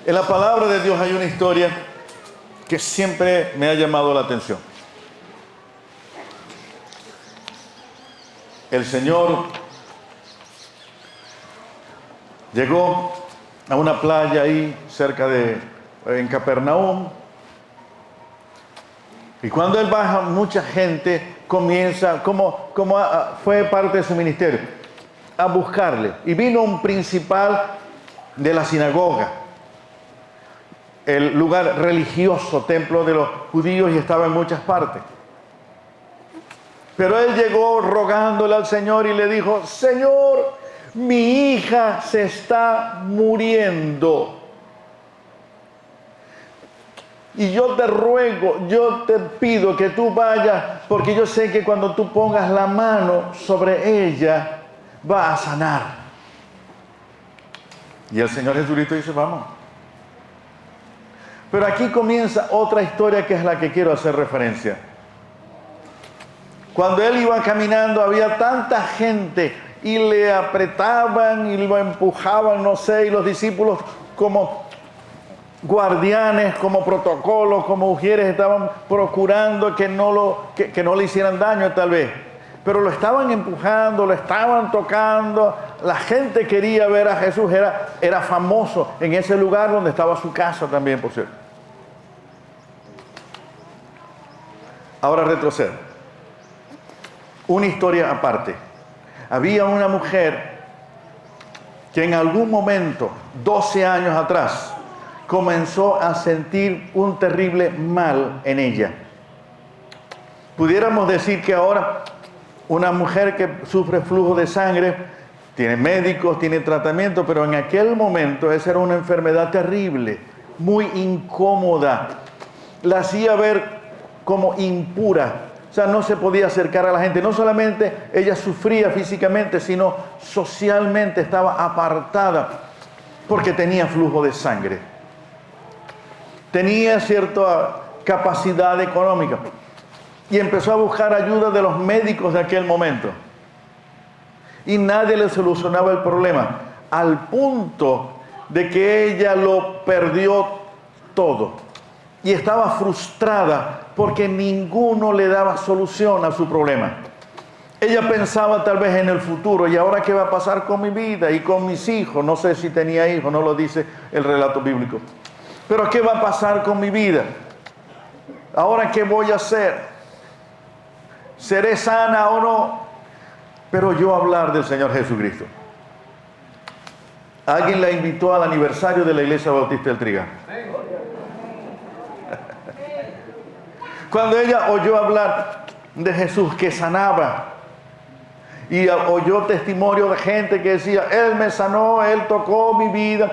En la palabra de Dios hay una historia que siempre me ha llamado la atención. El Señor llegó a una playa ahí cerca en Capernaum, y cuando Él baja, mucha gente comienza, fue parte de su ministerio, a buscarle. Y vino un principal de la sinagoga, el lugar religioso, templo de los judíos, y estaba en muchas partes. Pero él llegó rogándole al Señor y le dijo: Señor, mi hija se está muriendo. Y yo te ruego, yo te pido que tú vayas, porque yo sé que cuando tú pongas la mano sobre ella, va a sanar. Y el Señor Jesucristo dice: vamos. Pero aquí comienza otra historia que es la que quiero hacer referencia. Cuando Él iba caminando, había tanta gente y le apretaban y lo empujaban, no sé, y los discípulos como guardianes, como protocolos, como ujieres, estaban procurando que no le hicieran daño tal vez. Pero lo estaban empujando, lo estaban tocando. La gente quería ver a Jesús, era famoso en ese lugar donde estaba su casa también, por cierto. Ahora retrocedo. Una historia aparte. Había una mujer que en algún momento, 12 años atrás, comenzó a sentir un terrible mal en ella. Pudiéramos decir que ahora una mujer que sufre flujo de sangre, tiene médicos, tiene tratamiento, pero en aquel momento esa era una enfermedad terrible, muy incómoda. La hacía ver como impura. O sea, no se podía acercar a la gente. No solamente ella sufría físicamente, sino socialmente estaba apartada porque tenía flujo de sangre. Tenía cierta capacidad económica y empezó a buscar ayuda de los médicos de aquel momento. Y nadie le solucionaba el problema, al punto de que ella lo perdió todo. Y estaba frustrada porque ninguno le daba solución a su problema. Ella pensaba tal vez en el futuro: ¿y ahora qué va a pasar con mi vida y con mis hijos? No sé si tenía hijos, no lo dice el relato bíblico. Pero ¿qué va a pasar con mi vida? ¿Ahora qué voy a hacer? ¿Seré sana o no? Pero yo hablar del Señor Jesucristo. Alguien la invitó al aniversario de la Iglesia Bautista del Trigal. Cuando ella oyó hablar de Jesús que sanaba, y oyó testimonio de gente que decía: Él me sanó, Él tocó mi vida,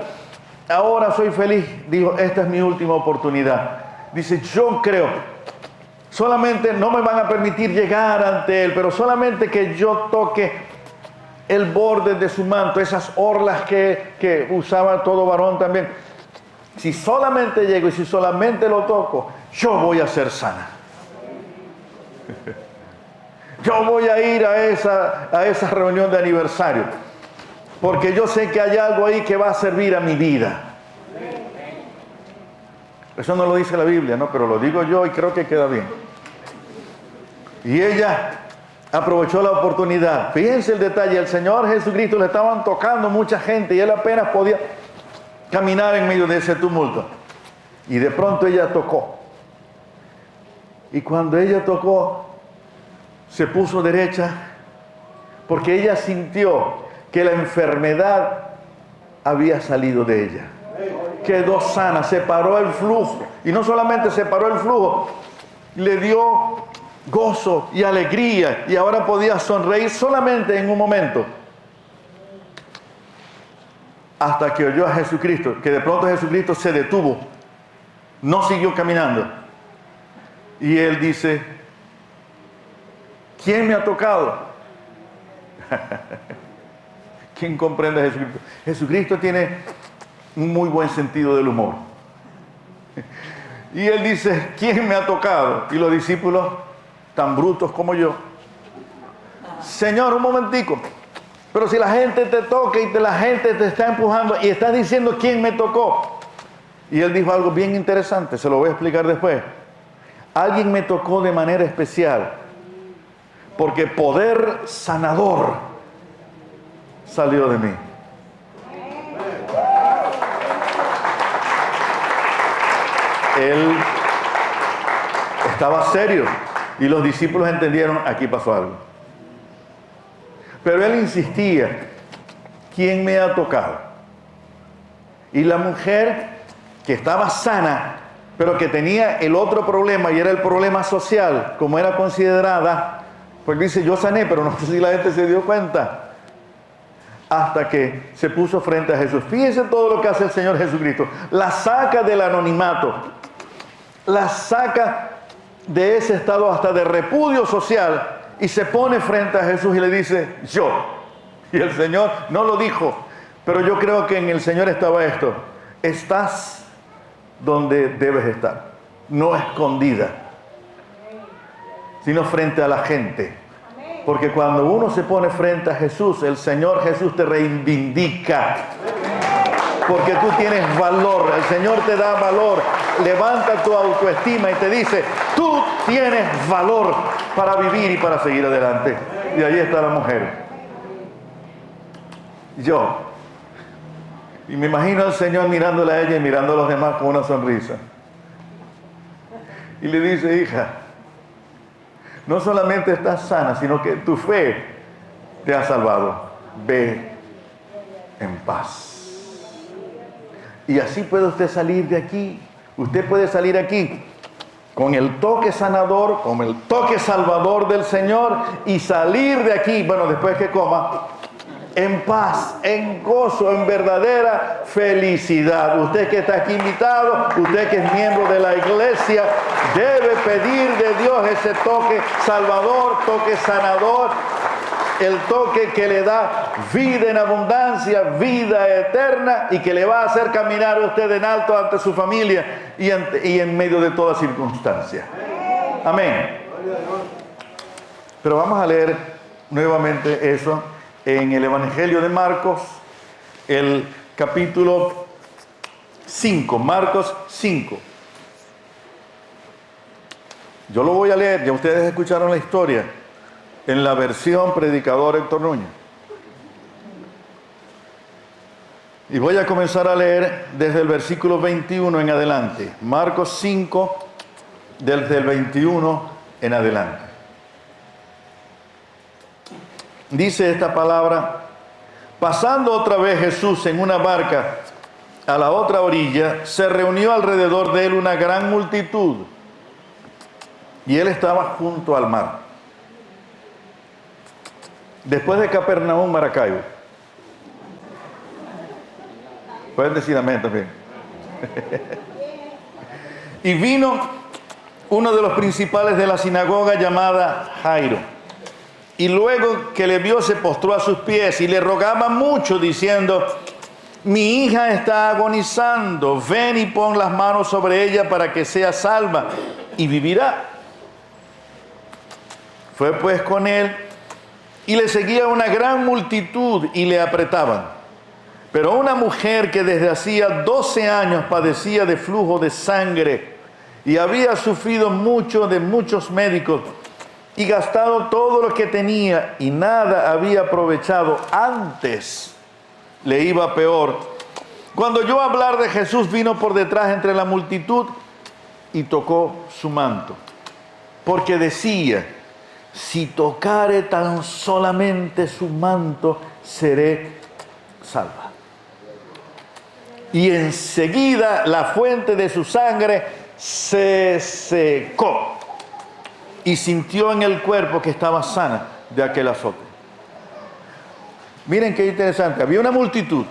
ahora soy feliz, dijo: esta es mi última oportunidad. Dice: yo creo, solamente no me van a permitir llegar ante Él, pero solamente que yo toque el borde de su manto, esas orlas que usaba todo varón también. Si solamente llego y si solamente lo toco, yo voy a ser sana. Yo voy a ir a esa reunión de aniversario, porque yo sé que hay algo ahí que va a servir a mi vida. Eso no lo dice la Biblia, ¿no? Pero lo digo yo y creo que queda bien. Y ella aprovechó la oportunidad. Fíjense el detalle: el Señor Jesucristo le estaban tocando mucha gente y Él apenas podía caminar en medio de ese tumulto. Y de pronto ella tocó. Y cuando ella tocó, se puso derecha, porque ella sintió que la enfermedad había salido de ella. Quedó sana, se paró el flujo. Y no solamente se paró el flujo, le dio gozo y alegría, y ahora podía sonreír solamente en un momento. Hasta que oyó a Jesucristo, que de pronto Jesucristo se detuvo, no siguió caminando. Y Él dice: ¿quién me ha tocado? ¿Quién comprende a Jesucristo? Jesucristo tiene un muy buen sentido del humor. Y Él dice: ¿quién me ha tocado? Y los discípulos, tan brutos como yo: Señor, un momentico. Pero si la gente te toca y la gente te está empujando y estás diciendo: ¿quién me tocó? Y él dijo algo bien interesante, se lo voy a explicar después. Alguien me tocó de manera especial, porque poder sanador salió de mí. Él estaba serio y los discípulos entendieron, aquí pasó algo. Pero él insistía, ¿quién me ha tocado? Y la mujer que estaba sana, pero que tenía el otro problema, y era el problema social, como era considerada, pues dice, yo sané, pero no sé si la gente se dio cuenta, hasta que se puso frente a Jesús. Fíjense todo lo que hace el Señor Jesucristo. La saca del anonimato, la saca de ese estado hasta de repudio social, y se pone frente a Jesús y le dice, yo. Y el Señor no lo dijo, pero yo creo que en el Señor estaba esto: estás donde debes estar, no escondida, sino frente a la gente. Porque cuando uno se pone frente a Jesús, el Señor Jesús te reivindica. Porque tú tienes valor, el Señor te da valor, levanta tu autoestima y te dice, tú tienes valor para vivir y para seguir adelante. Y ahí está la mujer. Y me imagino al Señor mirándola a ella y mirando a los demás con una sonrisa. Y le dice, hija, no solamente estás sana, sino que tu fe te ha salvado. Ve en paz. Y así puede usted salir de aquí. Usted puede salir aquí con el toque sanador, con el toque salvador del Señor, y salir de aquí, bueno, después que coma, en paz, en gozo, en verdadera felicidad. Usted que está aquí invitado, usted que es miembro de la iglesia, debe pedir de Dios ese toque salvador, toque sanador, el toque que le da vida en abundancia, vida eterna, y que le va a hacer caminar a usted en alto ante su familia y en medio de toda circunstancia. Amén. Pero vamos a leer nuevamente eso en el Evangelio de Marcos, el capítulo 5, Marcos 5. Yo lo voy a leer, ya ustedes escucharon la historia, en la versión predicador Héctor Núñez. Y voy a comenzar a leer desde el versículo 21 en adelante. Marcos 5, desde el 21 en adelante. Dice esta palabra: pasando otra vez Jesús en una barca a la otra orilla, se reunió alrededor de él una gran multitud, y él estaba junto al mar. Después de Capernaum, Maracaibo. Pueden decir amén también. Y vino uno de los principales de la sinagoga, llamada Jairo, y luego que le vio se postró a sus pies y le rogaba mucho, diciendo: mi hija está agonizando, ven y pon las manos sobre ella para que sea salva y vivirá. Fue pues con él, y le seguía una gran multitud y le apretaban. Pero una mujer que desde hacía 12 años padecía de flujo de sangre y había sufrido mucho de muchos médicos y gastado todo lo que tenía y nada había aprovechado, antes le iba peor, cuando oyó hablar de Jesús, vino por detrás entre la multitud y tocó su manto, porque decía: si tocare tan solamente su manto, seré salva. Y enseguida la fuente de su sangre se secó, y sintió en el cuerpo que estaba sana de aquel azote. Miren qué interesante, había una multitud,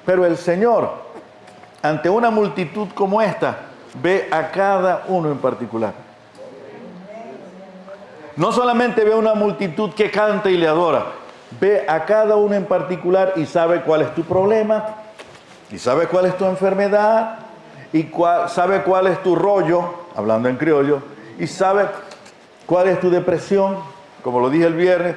pero el Señor, ante una multitud como esta, ve a cada uno en particular. No solamente ve una multitud que canta y le adora, ve a cada uno en particular y sabe cuál es tu problema, y sabe cuál es tu enfermedad, y sabe cuál es tu rollo, hablando en criollo, y sabe cuál es tu depresión, como lo dije el viernes,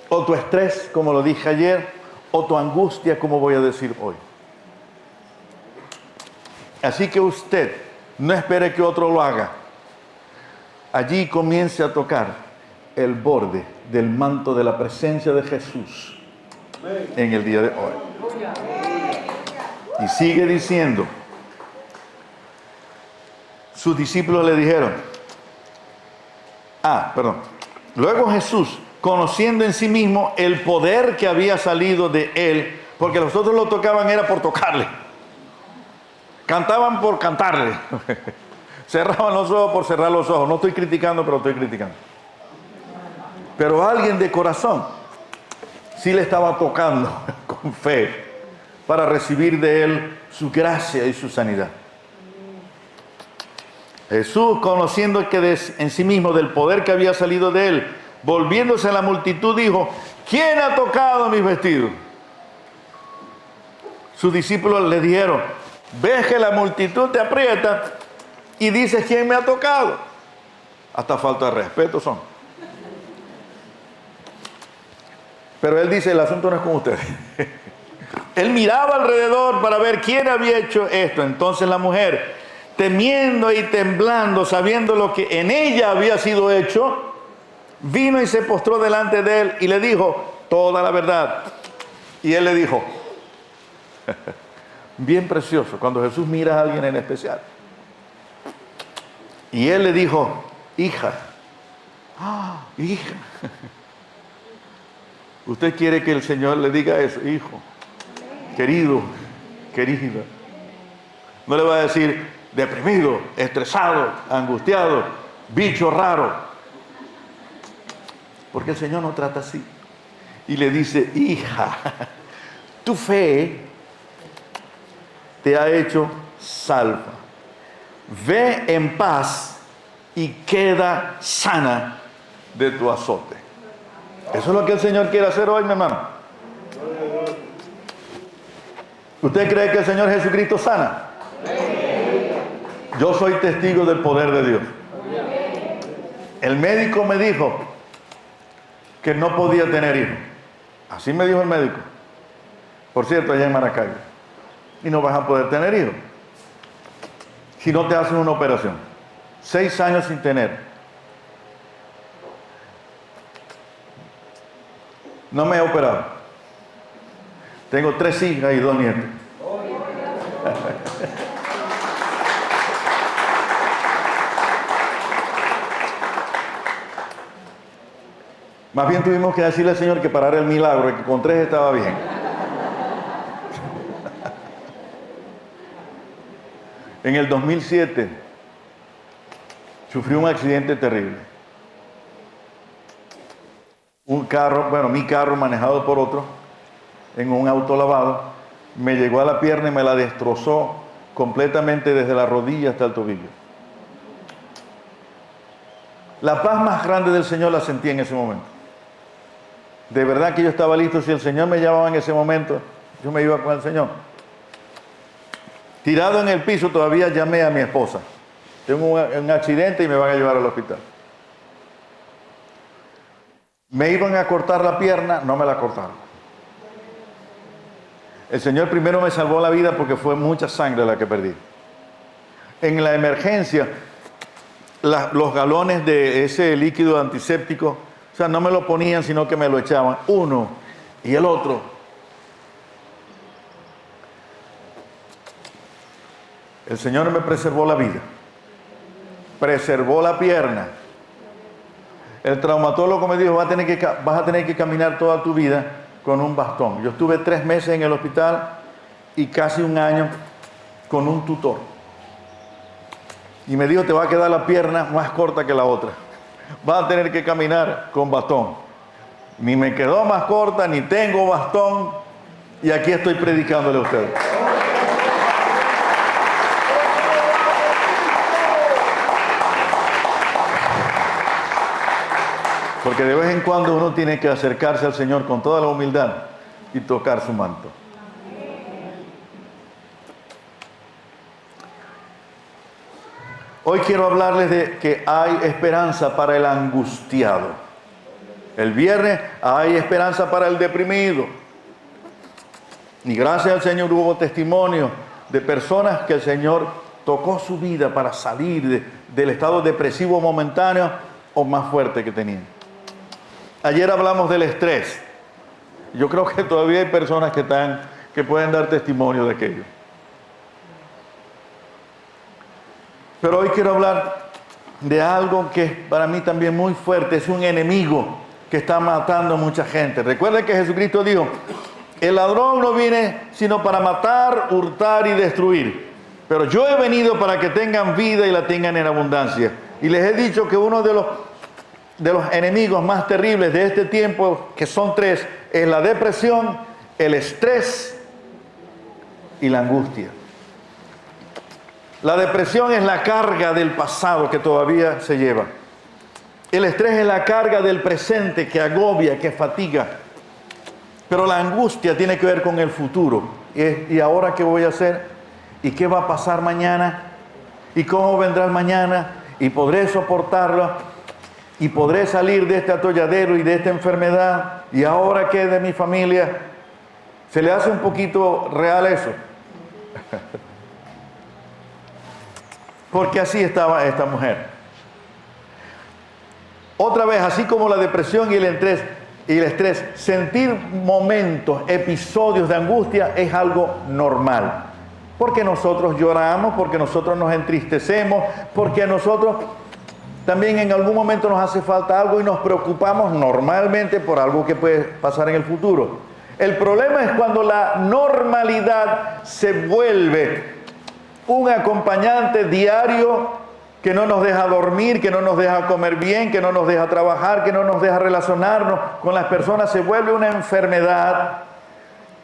o tu estrés, como lo dije ayer, o tu angustia, como voy a decir hoy. Así que usted no espere que otro lo haga. Allí comience a tocar el borde del manto de la presencia de Jesús en el día de hoy. Y sigue diciendo, sus discípulos le dijeron, luego Jesús, conociendo en sí mismo el poder que había salido de él, porque los otros lo tocaban era por tocarle, cantaban por cantarle, cerraban los ojos por cerrar los ojos. No estoy criticando, pero estoy criticando. Pero alguien de corazón sí le estaba tocando con fe para recibir de él su gracia y su sanidad. Jesús, conociendo que en sí mismo del poder que había salido de él, volviéndose a la multitud, dijo, ¿quién ha tocado mis vestidos? Sus discípulos le dijeron, ves que la multitud te aprieta y dices, ¿quién me ha tocado? Hasta falta de respeto son. Pero él dice, el asunto no es con ustedes. Él miraba alrededor para ver quién había hecho esto. Entonces la mujer, temiendo y temblando, sabiendo lo que en ella había sido hecho, vino y se postró delante de él y le dijo toda la verdad. Y él le dijo, bien precioso, cuando Jesús mira a alguien en especial. Y él le dijo, hija, hija. ¿Usted quiere que el Señor le diga eso? Hijo, querido, querida. No le va a decir deprimido, estresado, angustiado, bicho raro. Porque el Señor no trata así. Y le dice, hija, tu fe te ha hecho salva. Ve en paz y queda sana de tu azote. Eso es lo que el Señor quiere hacer hoy, mi hermano. ¿Usted cree que el Señor Jesucristo sana? Yo soy testigo del poder de Dios. El médico me dijo que no podía tener hijos. Así me dijo el médico. Por cierto, allá en Maracaibo. Y no vas a poder tener hijos si no te hacen una operación. 6 años sin tener. No me he operado. Tengo 3 hijas y 2 nietos. Más bien tuvimos que decirle al Señor que parara el milagro y que con 3 estaba bien. En el 2007 sufrí un accidente terrible. Mi carro manejado por otro, en un auto lavado, me llegó a la pierna y me la destrozó completamente desde la rodilla hasta el tobillo. La paz más grande del Señor la sentí en ese momento. De verdad que yo estaba listo. Si el Señor me llamaba en ese momento, yo me iba con el Señor. Tirado en el piso, todavía llamé a mi esposa. Tengo un accidente y me van a llevar al hospital. Me iban a cortar la pierna, no me la cortaron. El Señor primero me salvó la vida porque fue mucha sangre la que perdí. En la emergencia, los galones de ese líquido antiséptico, o sea, no me lo ponían, sino que me lo echaban, uno y el otro. El Señor me preservó la vida, preservó la pierna. El traumatólogo me dijo, vas a tener que caminar toda tu vida con un bastón. Yo estuve 3 meses en el hospital y casi 1 año con un tutor. Y me dijo, te va a quedar la pierna más corta que la otra. Vas a tener que caminar con bastón. Ni me quedó más corta, ni tengo bastón. Y aquí estoy predicándole a ustedes. Porque de vez en cuando uno tiene que acercarse al Señor con toda la humildad y tocar su manto. Hoy quiero hablarles de que hay esperanza para el angustiado. El viernes hay esperanza para el deprimido. Y gracias al Señor hubo testimonio de personas que el Señor tocó su vida para salir del estado depresivo momentáneo o más fuerte que tenían. Ayer hablamos del estrés. Yo creo que todavía hay personas que pueden dar testimonio de aquello. Pero hoy quiero hablar de algo que es para mí también muy fuerte. Es un enemigo que está matando a mucha gente. Recuerden que Jesucristo dijo: el ladrón no viene sino para matar, hurtar y destruir. Pero yo he venido para que tengan vida y la tengan en abundancia. Y les he dicho que uno de los enemigos más terribles de este tiempo, que son tres, es la depresión, el estrés y la angustia. La depresión es la carga del pasado que todavía se lleva. El estrés es la carga del presente que agobia, que fatiga. Pero la angustia tiene que ver con el futuro. ¿Y ahora qué voy a hacer? ¿Y qué va a pasar mañana? ¿Y cómo vendrá el mañana? ¿Y podré soportarlo? ¿Y podré salir de este atolladero y de esta enfermedad? ¿Y ahora qué de mi familia? ¿Se le hace un poquito real eso? Porque así estaba esta mujer. Otra vez, así como la depresión y el estrés, sentir momentos, episodios de angustia es algo normal. Porque nosotros lloramos, porque nosotros nos entristecemos, porque a nosotros también en algún momento nos hace falta algo y nos preocupamos normalmente por algo que puede pasar en el futuro. El problema es cuando la normalidad se vuelve un acompañante diario que no nos deja dormir, que no nos deja comer bien, que no nos deja trabajar, que no nos deja relacionarnos con las personas. Se vuelve una enfermedad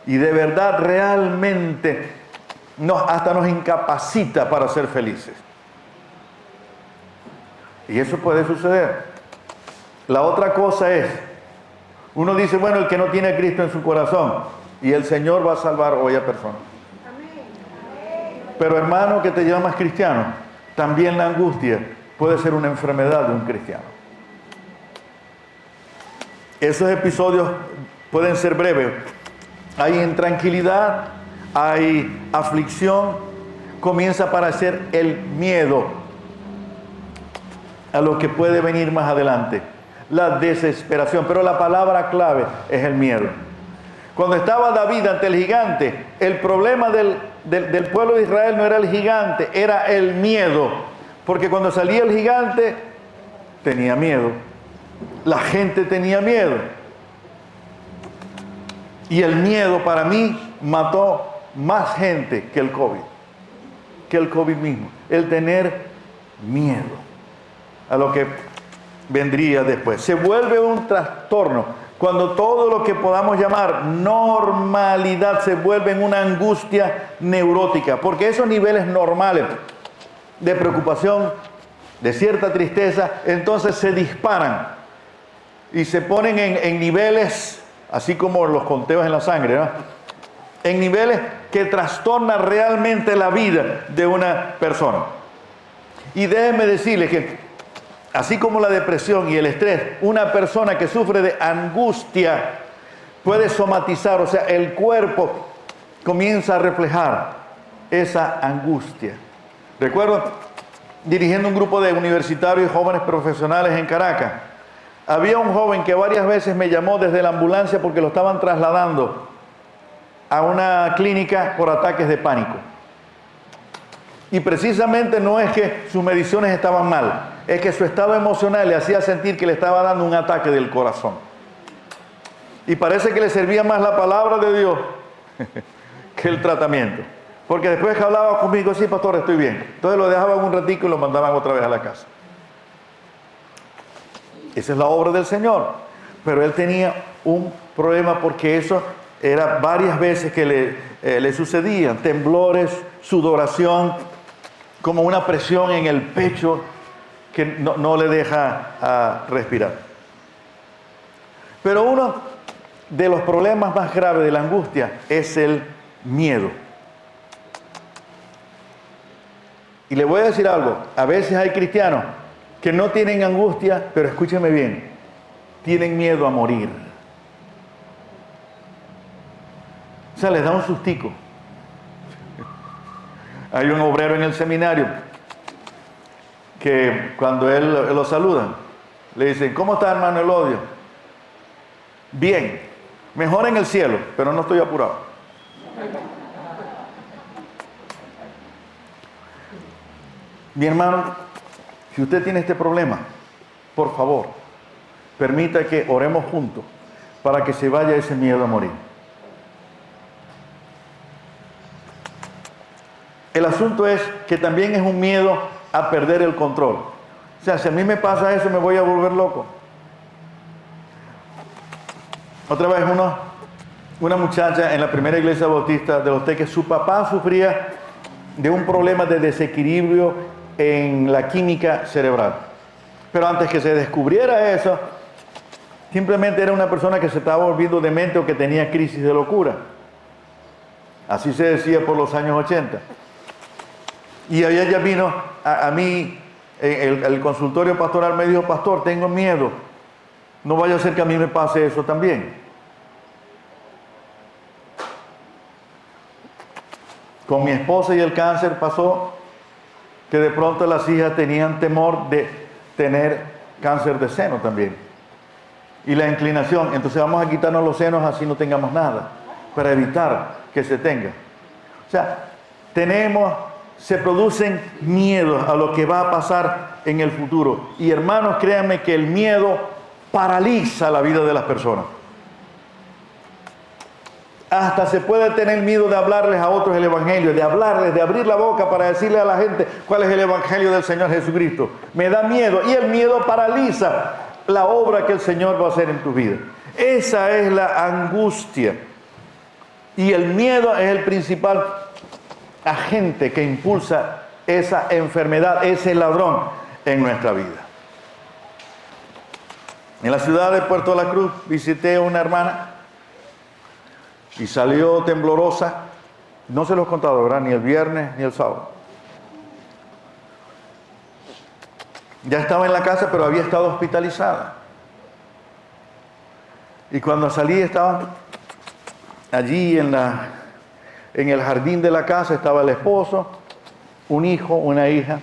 y de verdad realmente hasta nos incapacita para ser felices. Y eso puede suceder. La otra cosa es, uno dice, bueno, el que no tiene a Cristo en su corazón, y el Señor va a salvar hoy a personas. Pero hermano que te llamas cristiano, también la angustia puede ser una enfermedad de un cristiano. Esos episodios pueden ser breves. Hay intranquilidad, hay aflicción, comienza a aparecer el miedo a lo que puede venir más adelante, la desesperación, pero la palabra clave es el miedo. Cuando estaba David ante el gigante, el problema del pueblo de Israel no era el gigante, era el miedo, porque cuando salía el gigante tenía miedo, la gente tenía miedo, y el miedo para mí mató más gente que el COVID mismo, el tener miedo a lo que vendría después. Se vuelve un trastorno cuando todo lo que podamos llamar normalidad se vuelve en una angustia neurótica, porque esos niveles normales de preocupación, de cierta tristeza, entonces se disparan y se ponen en niveles, así como los conteos en la sangre, ¿no? En niveles que trastornan realmente la vida de una persona. Y déjenme decirles que así como la depresión y el estrés, una persona que sufre de angustia puede somatizar, o sea, el cuerpo comienza a reflejar esa angustia. Recuerdo dirigiendo un grupo de universitarios y jóvenes profesionales en Caracas. Había un joven que varias veces me llamó desde la ambulancia porque lo estaban trasladando a una clínica por ataques de pánico. Y precisamente no es que sus mediciones estaban mal, es que su estado emocional le hacía sentir que le estaba dando un ataque del corazón. Y parece que le servía más la palabra de Dios que el tratamiento. Porque después que hablaba conmigo, sí, pastor, estoy bien. Entonces lo dejaban un ratico y lo mandaban otra vez a la casa. Esa es la obra del Señor. Pero él tenía un problema porque eso era varias veces que le sucedían. Temblores, sudoración, como una presión en el pecho que no le deja respirar. Pero uno de los problemas más graves de la angustia es el miedo. Y le voy a decir algo, a veces hay cristianos que no tienen angustia, pero escúcheme bien, tienen miedo a morir. O sea, les da un sustico. Hay un obrero en el seminario que cuando él lo saluda, le dicen, ¿cómo está, hermano Elodio? Bien, mejor en el cielo, pero no estoy apurado. Mi hermano, si usted tiene este problema, por favor, permita que oremos juntos para que se vaya ese miedo a morir. El asunto es que también es un miedo a perder el control. O sea, si a mí me pasa eso, me voy a volver loco. Otra vez una muchacha en la primera iglesia bautista de Los Teques, su papá sufría de un problema de desequilibrio en la química cerebral. Pero antes que se descubriera eso, simplemente era una persona que se estaba volviendo demente o que tenía crisis de locura. Así se decía por los años 80. Y ella vino a mí, el consultorio pastoral me dijo, pastor, tengo miedo. No vaya a ser que a mí me pase eso también. Con mi esposa y el cáncer pasó que de pronto las hijas tenían temor de tener cáncer de seno también. Y la inclinación, entonces vamos a quitarnos los senos así no tengamos nada, para evitar que se tenga. O sea, se producen miedos a lo que va a pasar en el futuro. Y hermanos, créanme que el miedo paraliza la vida de las personas. Hasta se puede tener miedo de hablarles a otros el Evangelio, de hablarles, de abrir la boca para decirle a la gente cuál es el Evangelio del Señor Jesucristo. Me da miedo y el miedo paraliza la obra que el Señor va a hacer en tu vida. Esa es la angustia. Y el miedo es el principal agente que impulsa esa enfermedad, ese ladrón en nuestra vida. En la ciudad de Puerto La Cruz visité a una hermana y salió temblorosa. No se los he contado, ¿verdad? Ni el viernes ni el sábado. Ya estaba en la casa, pero había estado hospitalizada. Y cuando salí estaba allí en el jardín de la casa, estaba el esposo, un hijo, una hija.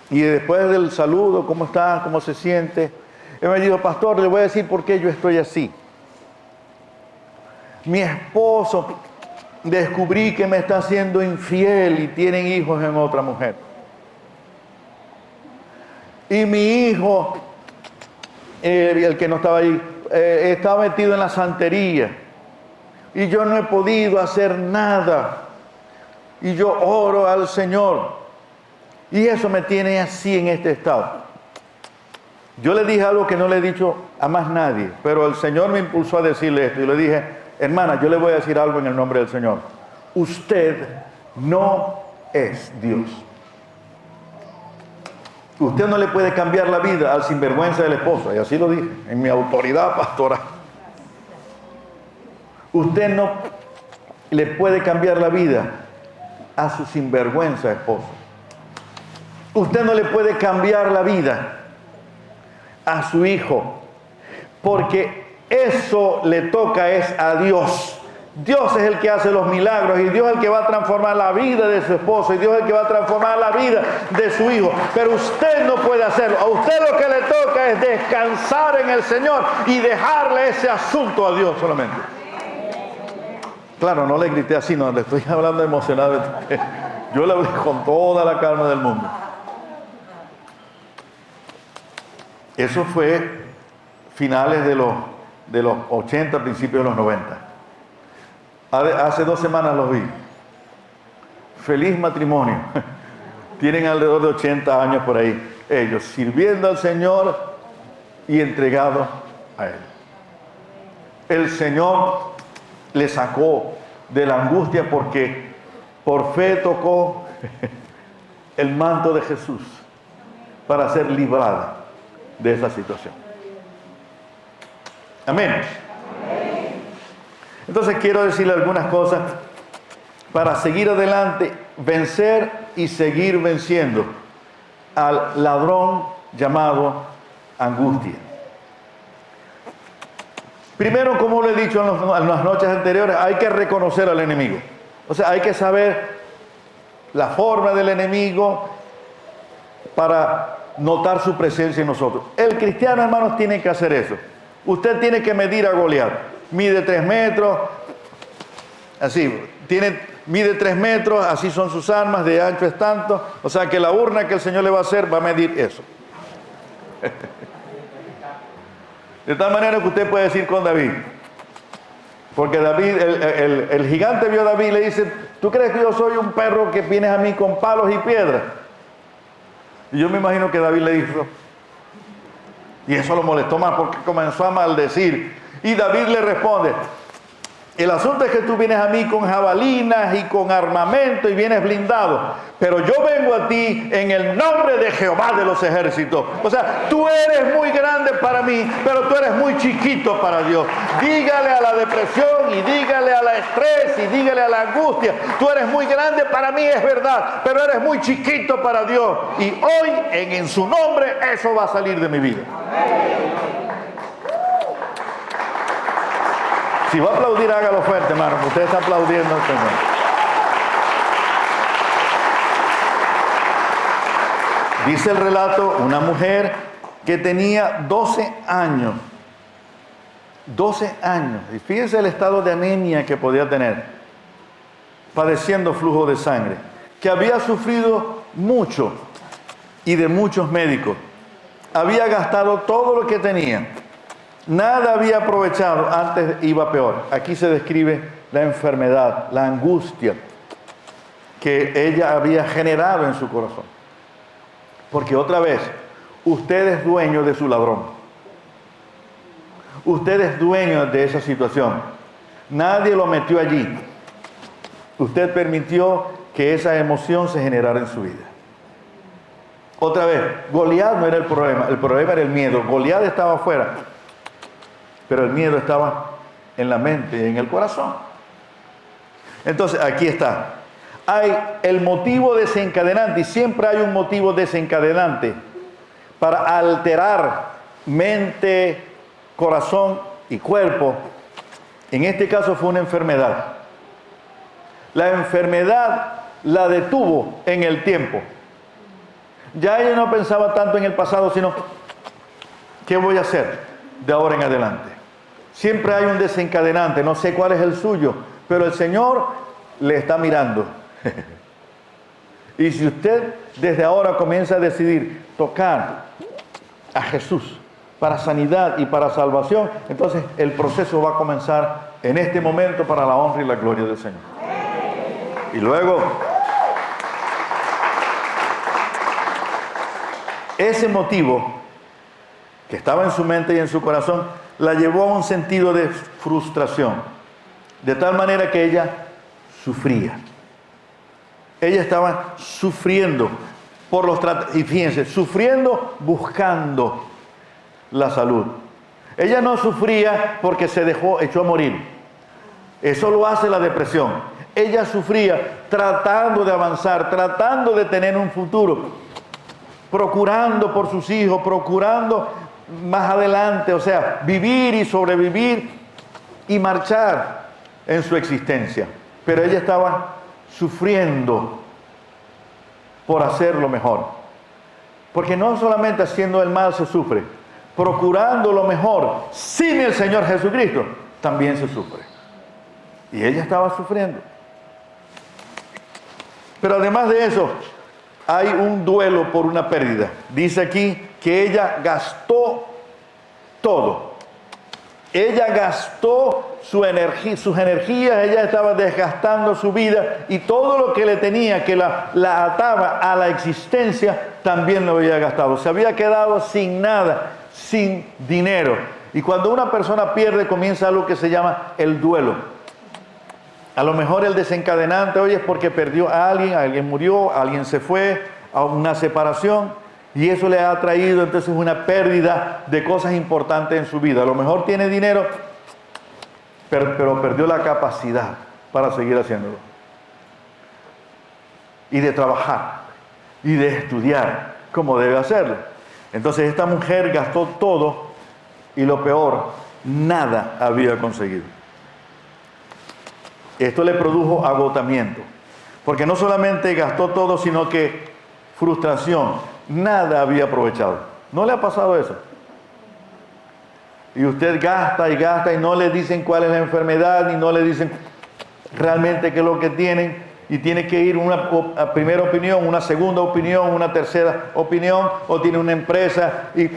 Y después del saludo, ¿cómo está? ¿Cómo se siente? Él me dijo, pastor, le voy a decir por qué yo estoy así. Mi esposo descubrí que me está siendo infiel y tienen hijos en otra mujer. Y mi hijo, el que no estaba ahí, estaba metido en la santería. Y yo no he podido hacer nada. Y yo oro al Señor. Y eso me tiene así en este estado. Yo le dije algo que no le he dicho a más nadie, pero el Señor me impulsó a decirle esto. Y le dije, hermana, yo le voy a decir algo en el nombre del Señor. Usted no es Dios. Usted no le puede cambiar la vida al sinvergüenza del esposo. Y así lo dije, en mi autoridad pastoral. Usted no le puede cambiar la vida a su sinvergüenza esposo. Usted no le puede cambiar la vida a su hijo, porque eso le toca es a Dios. Dios es el que hace los milagros y Dios es el que va a transformar la vida de su esposo y Dios es el que va a transformar la vida de su hijo. Pero usted no puede hacerlo. A usted lo que le toca es descansar en el Señor y dejarle ese asunto a Dios solamente. Claro, no le grité así, no, le estoy hablando emocionalmente. Yo le hablé con toda la calma del mundo. Eso fue finales de los 80, principios de los 90. Hace 2 semanas los vi. Feliz matrimonio. Tienen alrededor de 80 años por ahí. Ellos sirviendo al Señor y entregados a Él. El Señor le sacó de la angustia porque por fe tocó el manto de Jesús para ser librada de esa situación. Amén. Entonces quiero decirle algunas cosas para seguir adelante, vencer y seguir venciendo al ladrón llamado angustia. Primero, como lo he dicho en las noches anteriores, hay que reconocer al enemigo. O sea, hay que saber la forma del enemigo para notar su presencia en nosotros. El cristiano, hermanos, tiene que hacer eso. Usted tiene que medir a Goliat. Mide 3 metros, así, mide 3 metros, así son sus armas, de ancho es tanto. O sea que la urna que el Señor le va a hacer va a medir eso. De tal manera que usted puede decir con David, porque David, el gigante vio a David y le dice, ¿tú crees que yo soy un perro que vienes a mí con palos y piedras? Y yo me imagino que David le dijo, y eso lo molestó más porque comenzó a maldecir. Y David le responde, el asunto es que tú vienes a mí con jabalinas y con armamento y vienes blindado, pero yo vengo a ti en el nombre de Jehová de los ejércitos. O sea, tú eres muy grande para mí, pero tú eres muy chiquito para Dios. Dígale a la depresión y dígale a la estrés y dígale a la angustia, tú eres muy grande para mí, es verdad, pero eres muy chiquito para Dios. Y hoy, en su nombre, eso va a salir de mi vida. Si va a aplaudir, hágalo fuerte, hermano, porque usted está aplaudiendo al Señor. Dice el relato, una mujer que tenía 12 años. 12 años. Y fíjense el estado de anemia que podía tener, padeciendo flujo de sangre, que había sufrido mucho y de muchos médicos. Había gastado todo lo que tenía. Nada había aprovechado, antes iba peor. Aquí se describe la enfermedad, la angustia que ella había generado en su corazón. Porque otra vez, usted es dueño de su ladrón. Usted es dueño de esa situación. Nadie lo metió allí. Usted permitió que esa emoción se generara en su vida. Otra vez, Goliat no era el problema era el miedo. Goliat estaba afuera. Pero el miedo estaba en la mente y en el corazón. Entonces, aquí está. Hay el motivo desencadenante, y siempre hay un motivo desencadenante para alterar mente, corazón y cuerpo. En este caso fue una enfermedad. La enfermedad la detuvo en el tiempo. Ya ella no pensaba tanto en el pasado, sino, ¿qué voy a hacer de ahora en adelante? Siempre hay un desencadenante, no sé cuál es el suyo, pero el Señor le está mirando. Y si usted desde ahora comienza a decidir tocar a Jesús para sanidad y para salvación, entonces el proceso va a comenzar en este momento para la honra y la gloria del Señor. Y luego, ese motivo que estaba en su mente y en su corazón la llevó a un sentido de frustración, de tal manera que ella sufría. Ella estaba sufriendo por los tratamientos, y fíjense, sufriendo buscando la salud. Ella no sufría porque se echó a morir. Eso lo hace la depresión. Ella sufría tratando de avanzar, tratando de tener un futuro, procurando por sus hijos, procurando más adelante, o sea, vivir y sobrevivir y marchar en su existencia. Pero ella estaba sufriendo por hacer lo mejor. Porque no solamente haciendo el mal se sufre, procurando lo mejor sin el Señor Jesucristo también se sufre. Y ella estaba sufriendo. Pero además de eso, hay un duelo por una pérdida. Dice aquí que ella gastó todo. Ella gastó sus energías, ella estaba desgastando su vida y todo lo que le tenía, que la ataba a la existencia, también lo había gastado. Se había quedado sin nada, sin dinero. Y cuando una persona pierde, comienza algo que se llama el duelo. A lo mejor el desencadenante hoy es porque perdió a alguien murió, alguien se fue, a una separación, y eso le ha traído entonces una pérdida de cosas importantes en su vida. A lo mejor tiene dinero, pero perdió la capacidad para seguir haciéndolo. Y de trabajar, y de estudiar como debe hacerlo. Entonces esta mujer gastó todo, y lo peor, nada había conseguido. Esto le produjo agotamiento. Porque no solamente gastó todo, sino que frustración. Nada había aprovechado. ¿No le ha pasado eso? Y usted gasta y gasta y no le dicen cuál es la enfermedad, ni no le dicen realmente qué es lo que tienen. Y tiene que ir una primera opinión, una segunda opinión, una tercera opinión. O tiene una empresa y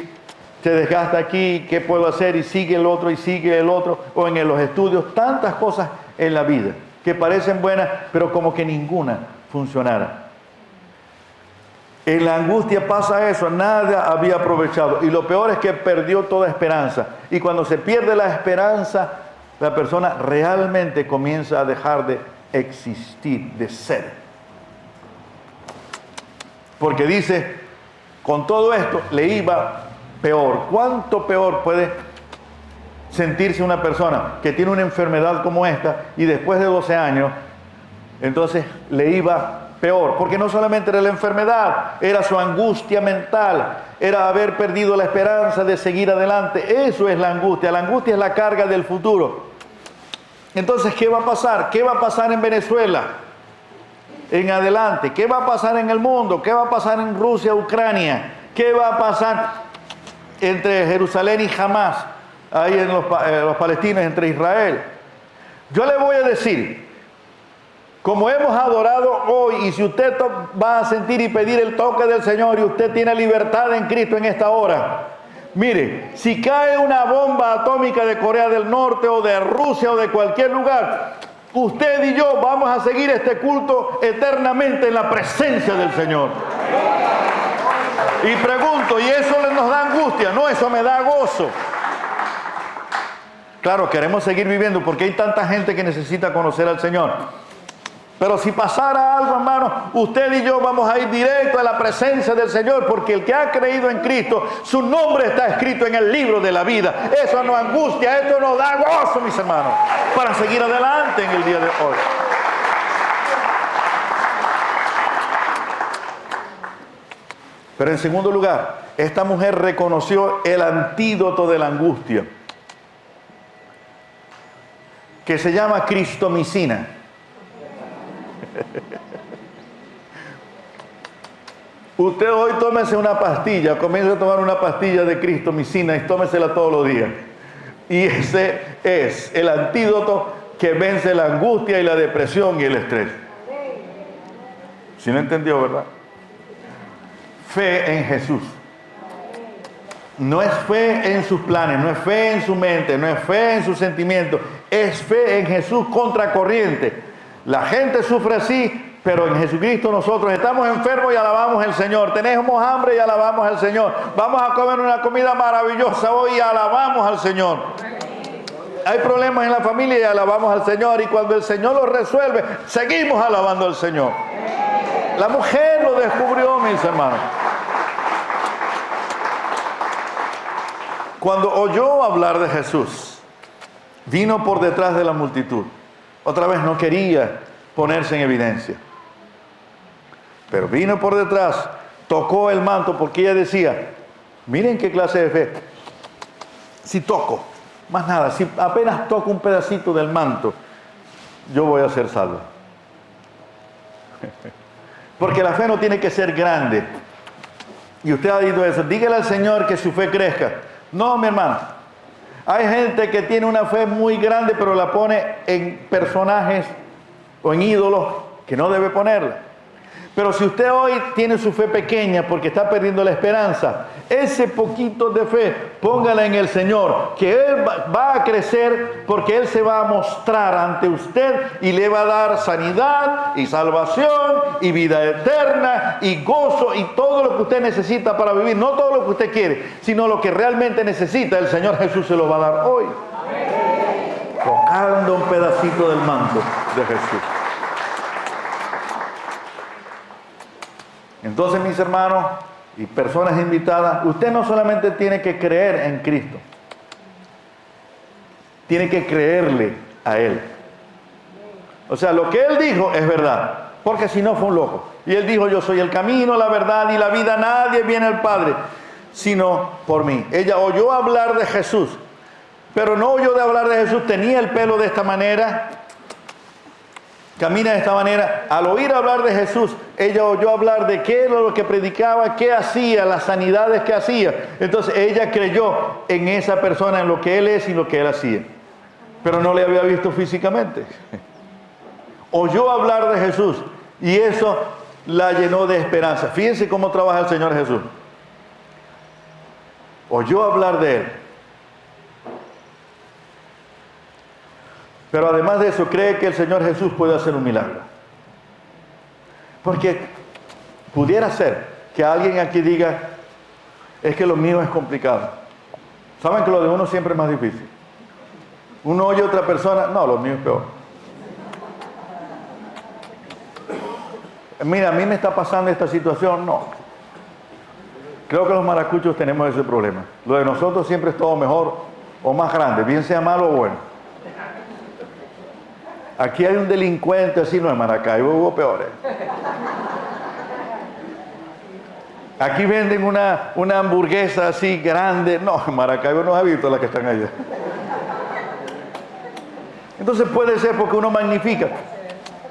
se desgasta aquí, ¿qué puedo hacer? Y sigue el otro y sigue el otro. O en los estudios, tantas cosas en la vida que parecen buenas, pero como que ninguna funcionara. En la angustia pasa eso, nada había aprovechado. Y lo peor es que perdió toda esperanza. Y cuando se pierde la esperanza, la persona realmente comienza a dejar de existir, de ser. Porque dice, con todo esto le iba peor. ¿Cuánto peor puede sentirse una persona que tiene una enfermedad como esta y después de 12 años, entonces le iba peor? Porque no solamente era la enfermedad, era su angustia mental, era haber perdido la esperanza de seguir adelante. Eso es la angustia. La angustia es la carga del futuro. Entonces, ¿qué va a pasar? ¿Qué va a pasar en Venezuela en adelante? ¿Qué va a pasar en el mundo? ¿Qué va a pasar en Rusia, Ucrania? ¿Qué va a pasar entre Jerusalén y Hamas? Ahí en los palestinos, entre Israel. Yo le voy a decir, como hemos adorado hoy, y si usted va a sentir y pedir el toque del Señor y usted tiene libertad en Cristo en esta hora, mire, si cae una bomba atómica de Corea del Norte o de Rusia o de cualquier lugar, usted y yo vamos a seguir este culto eternamente en la presencia del Señor. Y pregunto, ¿y eso nos da angustia? No, eso me da gozo. Claro, queremos seguir viviendo porque hay tanta gente que necesita conocer al Señor. Pero si pasara algo, hermano, usted y yo vamos a ir directo a la presencia del Señor, porque el que ha creído en Cristo, su nombre está escrito en el libro de la vida. Eso nos angustia, esto nos da gozo, mis hermanos, para seguir adelante en el día de hoy. Pero en segundo lugar, esta mujer reconoció el antídoto de la angustia, que se llama cristomicina. Usted hoy tómese una pastilla, comience a tomar una pastilla de cristomicina y tómesela todos los días. Y ese es el antídoto que vence la angustia y la depresión y el estrés. ¿Sí no entendió, verdad? Fe en Jesús. No es fe en sus planes, no es fe en su mente, no es fe en sus sentimientos, es fe en Jesús contracorriente. La gente sufre así, pero en Jesucristo nosotros estamos enfermos y alabamos al Señor. Tenemos hambre y alabamos al Señor. Vamos a comer una comida maravillosa hoy y alabamos al Señor. Hay problemas en la familia y alabamos al Señor. Y cuando el Señor los resuelve, seguimos alabando al Señor. La mujer lo descubrió, mis hermanos. Cuando oyó hablar de Jesús, vino por detrás de la multitud. Otra vez no quería ponerse en evidencia. Pero vino por detrás, tocó el manto, porque ella decía, miren qué clase de fe. Si toco, más nada, si apenas toco un pedacito del manto, yo voy a ser salvo. Porque la fe no tiene que ser grande. Y usted ha dicho eso, dígale al Señor que su fe crezca. No, mi hermano. Hay gente que tiene una fe muy grande, pero la pone en personajes o en ídolos que no debe ponerla. Pero si usted hoy tiene su fe pequeña porque está perdiendo la esperanza, ese poquito de fe, póngala en el Señor, que Él va a crecer porque Él se va a mostrar ante usted y le va a dar sanidad y salvación y vida eterna y gozo y todo lo que usted necesita para vivir. No todo lo que usted quiere, sino lo que realmente necesita. El Señor Jesús se lo va a dar hoy. Tocando un pedacito del manto de Jesús. Entonces, mis hermanos y personas invitadas, usted no solamente tiene que creer en Cristo, tiene que creerle a Él. O sea, lo que Él dijo es verdad, porque si no fue un loco. Y Él dijo, yo soy el camino, la verdad y la vida, nadie viene al Padre, sino por mí. Ella oyó hablar de Jesús, pero no oyó de hablar de Jesús, tenía el pelo de esta manera, camina de esta manera. Al oír hablar de Jesús, ella oyó hablar de qué era lo que predicaba, qué hacía, las sanidades que hacía. Entonces ella creyó en esa persona, en lo que él es y lo que él hacía. Pero no le había visto físicamente. Oyó hablar de Jesús y eso la llenó de esperanza. Fíjense cómo trabaja el Señor Jesús. Oyó hablar de él. Pero además de eso, cree que el Señor Jesús puede hacer un milagro. Porque pudiera ser que alguien aquí diga, es que lo mío es complicado. ¿Saben que lo de uno siempre es más difícil? Uno oye a otra persona, no, lo mío es peor. Mira, a mí me está pasando esta situación, no. Creo que los maracuchos tenemos ese problema. Lo de nosotros siempre es todo mejor o más grande, bien sea malo o bueno. Aquí hay un delincuente así, no en Maracaibo, hubo peores. Aquí venden una hamburguesa así grande. No, en Maracaibo no ha visto las que están allá. Entonces puede ser porque uno magnifica.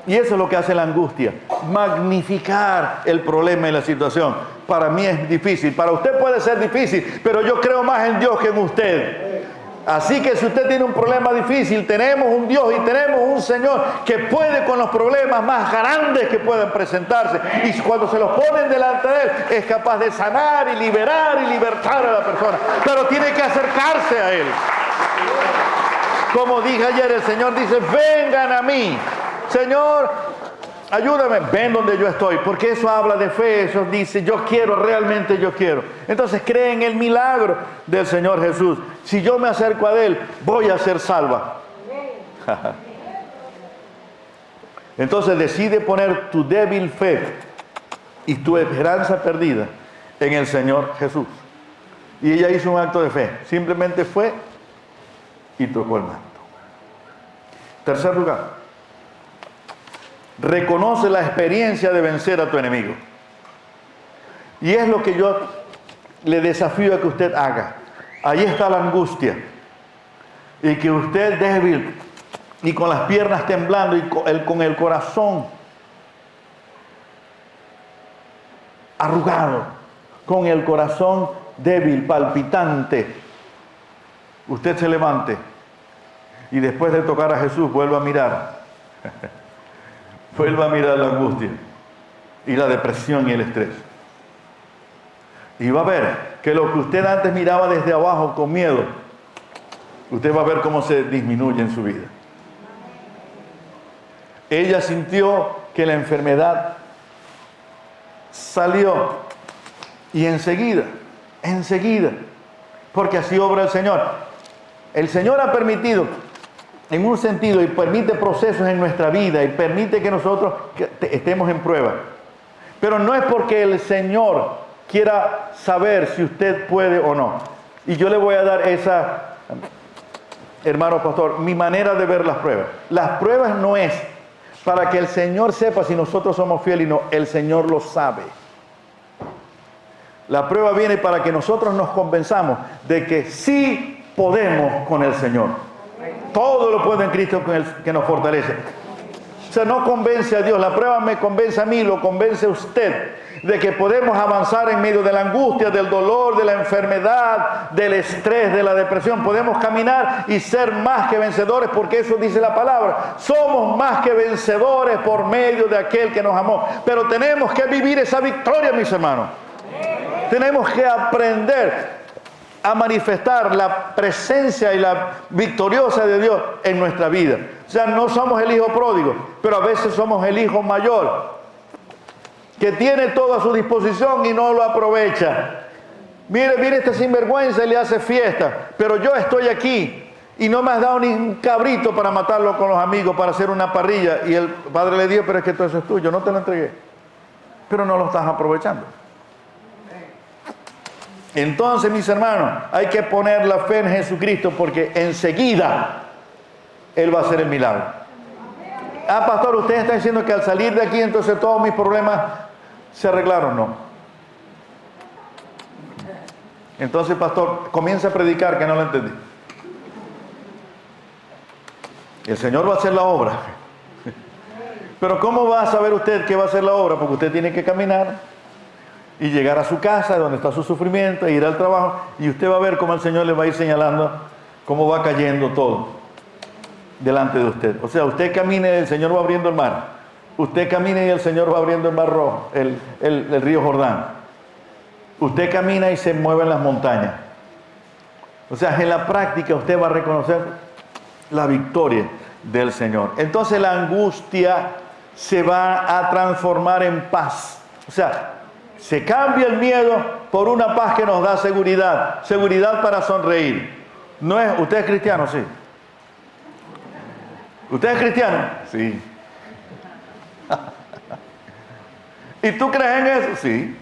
Y eso es lo que hace la angustia. Magnificar el problema y la situación. Para mí es difícil. Para usted puede ser difícil, pero yo creo más en Dios que en usted. Así que si usted tiene un problema difícil, tenemos un Dios y tenemos un Señor que puede con los problemas más grandes que puedan presentarse. Y cuando se los ponen delante de Él, es capaz de sanar y liberar y libertar a la persona. Pero tiene que acercarse a Él. Como dije ayer, el Señor dice, vengan a mí. Señor, ayúdame, ven donde yo estoy, porque eso habla de fe, eso dice, yo quiero, realmente yo quiero. Entonces cree en el milagro del Señor Jesús. Si yo me acerco a Él, voy a ser salva. Entonces decide poner tu débil fe y tu esperanza perdida en el Señor Jesús. Y ella hizo un acto de fe, simplemente fue y tocó el manto. Tercer lugar. Reconoce la experiencia de vencer a tu enemigo. Y es lo que yo le desafío a que usted haga. Ahí está la angustia. Y que usted débil y con las piernas temblando y con el corazón arrugado, con el corazón débil, palpitante, usted se levante y después de tocar a Jesús vuelva a mirar. Vuelva a mirar la angustia y la depresión y el estrés. Y va a ver que lo que usted antes miraba desde abajo con miedo, usted va a ver cómo se disminuye en su vida. Ella sintió que la enfermedad salió y enseguida, porque así obra el Señor. El Señor ha permitido en un sentido y permite procesos en nuestra vida y permite que nosotros estemos en prueba. Pero no es porque el Señor quiera saber si usted puede o no. Y yo le voy a dar esa, hermano pastor, mi manera de ver las pruebas. Las pruebas no es para que el Señor sepa si nosotros somos fieles y no, el Señor lo sabe. La prueba viene para que nosotros nos convenzamos de que sí podemos con el Señor. Todo lo puedo en Cristo que nos fortalece. O sea, no convence a Dios. La prueba me convence a mí, lo convence a usted. De que podemos avanzar en medio de la angustia, del dolor, de la enfermedad, del estrés, de la depresión. Podemos caminar y ser más que vencedores, porque eso dice la palabra. Somos más que vencedores por medio de aquel que nos amó. Pero tenemos que vivir esa victoria, mis hermanos. Tenemos que aprender a manifestar la presencia y la victoriosa de Dios en nuestra vida. O sea, no somos el hijo pródigo, pero a veces somos el hijo mayor, que tiene todo a su disposición y no lo aprovecha. Mire este sinvergüenza y le hace fiesta, pero yo estoy aquí y no me has dado ni un cabrito para matarlo con los amigos, para hacer una parrilla. Y el padre le dijo, pero es que todo eso es tuyo, no te lo entregué. Pero no lo estás aprovechando. Entonces, mis hermanos, hay que poner la fe en Jesucristo porque enseguida Él va a hacer el milagro. Ah, pastor, usted está diciendo que al salir de aquí entonces todos mis problemas se arreglaron. No. Entonces, pastor, comienza a predicar que no lo entendí. El Señor va a hacer la obra. Pero ¿cómo va a saber usted qué va a ser la obra? Porque usted tiene que caminar y llegar a su casa, donde está su sufrimiento, e ir al trabajo, y usted va a ver cómo el Señor le va a ir señalando cómo va cayendo todo delante de usted. O sea, usted camina y el Señor va abriendo el mar. Usted camina y el Señor va abriendo el mar rojo, el río Jordán. Usted camina y se mueve en las montañas. O sea, en la práctica usted va a reconocer la victoria del Señor. Entonces la angustia se va a transformar en paz. O sea, se cambia el miedo por una paz que nos da seguridad. Seguridad para sonreír. No es, ¿usted es cristiano? Sí. ¿Usted es cristiano? Sí. ¿Y tú crees en eso? Sí.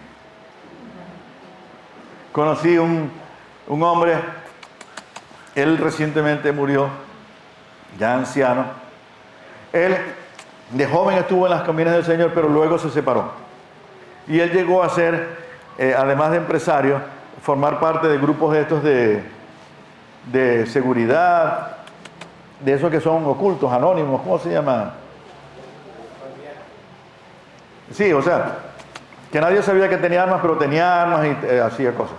Conocí un hombre, él recientemente murió, ya anciano. Él de joven estuvo en las caminas del Señor, pero luego se separó. Y él llegó a ser, además de empresario, formar parte de grupos de estos de seguridad, de esos que son ocultos, anónimos, ¿cómo se llama? Sí, o sea, que nadie sabía que tenía armas, pero tenía armas y hacía cosas.